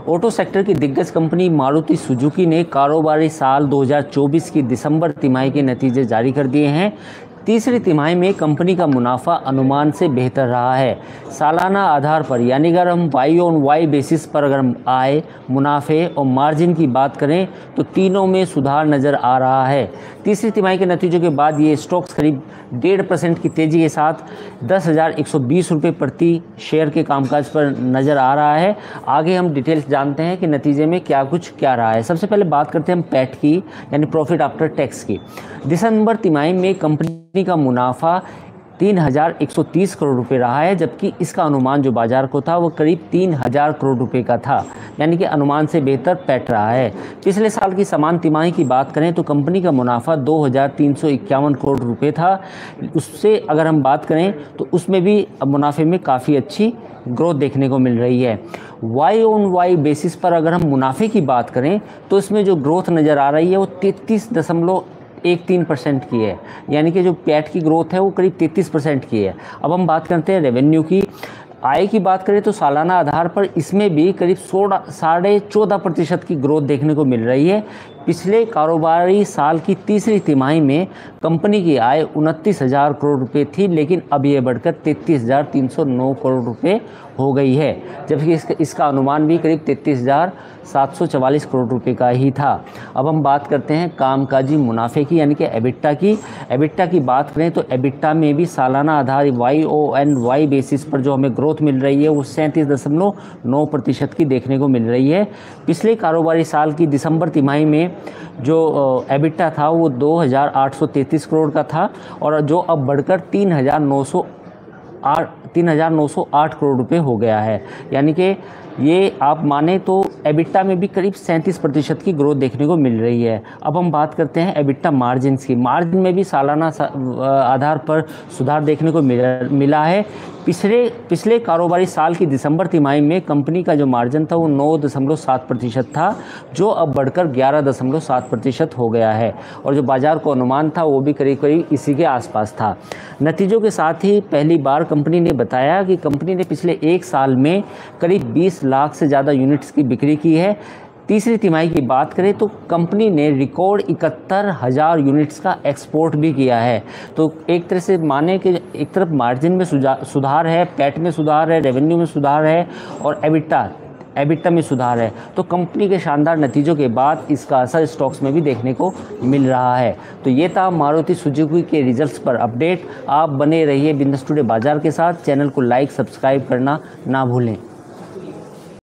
Auto sector की दिग्गज company Maruti Suzuki ने कारोबारी साल 2024 की दिसंबर तिमाही के नतीजे जारी कर दिए हैं। तीसरी तिमाही में कंपनी का मुनाफा अनुमान से बेहतर रहा है। सालाना आधार पर यानी अगर हम वाई ऑन वाई बेसिस पर अगर हम आय, मुनाफे और मार्जिन की बात करें तो तीनों में सुधार नज़र आ रहा है। तीसरी तिमाही के नतीजों के बाद ये स्टॉक्स करीब 1.5% की तेज़ी के साथ 10,120 रुपये प्रति शेयर के कामकाज पर नज़र आ रहा है। आगे हम डिटेल्स जानते हैं कि नतीजे में क्या रहा है। सबसे पहले बात करते हैं हम पैट की यानी प्रॉफिट आफ्टर टैक्स की। दिसंबर तिमाही में कंपनी का मुनाफा 3,130 करोड़ रुपए रहा है, जबकि इसका अनुमान जो बाजार को था वो करीब 3,000 करोड़ रुपए का था, यानी कि अनुमान से बेहतर पैट रहा है। पिछले साल की समान तिमाही की बात करें तो कंपनी का मुनाफा 2,351 करोड़ रुपए था। उससे अगर हम बात करें तो उसमें भी मुनाफे में काफ़ी अच्छी ग्रोथ देखने को मिल रही है। वाई ऑन वाई बेसिस पर अगर हम मुनाफे की बात करें तो इसमें जो ग्रोथ नज़र आ रही है वो 33.13% की है, यानी कि जो पैट की ग्रोथ है वो करीब 33% की है। अब हम बात करते हैं रेवेन्यू की। आय की बात करें तो सालाना आधार पर इसमें भी करीब 14.5% की ग्रोथ देखने को मिल रही है। पिछले कारोबारी साल की तीसरी तिमाही में कंपनी की आय 29,000 करोड़ रुपए थी, लेकिन अब यह बढ़कर 33,309 करोड़ रुपए हो गई है, जबकि इसका अनुमान भी करीब 33,744 करोड़ रुपए का ही था। अब हम बात करते हैं कामकाजी मुनाफे की यानी कि एबिटा की। एबिटा की बात करें तो एबिटा में भी सालाना आधार YoY बेसिस पर जो हमें ग्रोथ मिल रही है वो 37.9% की देखने को मिल रही है। पिछले कारोबारी साल की दिसंबर तिमाही में जो एबिटा था वो 2,833 करोड़ का था और जो अब बढ़कर 3,908 करोड़ रुपए हो गया है, यानी कि ये आप माने तो एबिटा में भी करीब 37% की ग्रोथ देखने को मिल रही है। अब हम बात करते हैं एबिटा मार्जिन्स की। मार्जिन में भी सालाना आधार पर सुधार देखने को मिला है। पिछले कारोबारी साल की दिसंबर तिमाही में कंपनी का जो मार्जिन था वो 9.7% था, जो अब बढ़कर 11.7% हो गया है और जो बाजार को अनुमान था वो भी करीब करीब इसी के आसपास था। नतीजों के साथ ही पहली बार कंपनी ने बताया कि कंपनी ने पिछले एक साल में करीब 20 लाख से ज़्यादा यूनिट्स की बिक्री की है। तीसरी तिमाही की बात करें तो कंपनी ने रिकॉर्ड 71,000 यूनिट्स का एक्सपोर्ट भी किया है। तो एक तरह से माने कि एक तरफ मार्जिन में सुधार है, पैट में सुधार है, रेवेन्यू में सुधार है और एबिटा में सुधार है। तो कंपनी के शानदार नतीजों के बाद इसका असर स्टॉक्स में भी देखने को मिल रहा है। तो ये था मारुति सुजुकी के रिजल्ट्स पर अपडेट। आप बने रहिए बिजनेस टुडे बाजार के साथ। चैनल को लाइक सब्सक्राइब करना ना भूलें।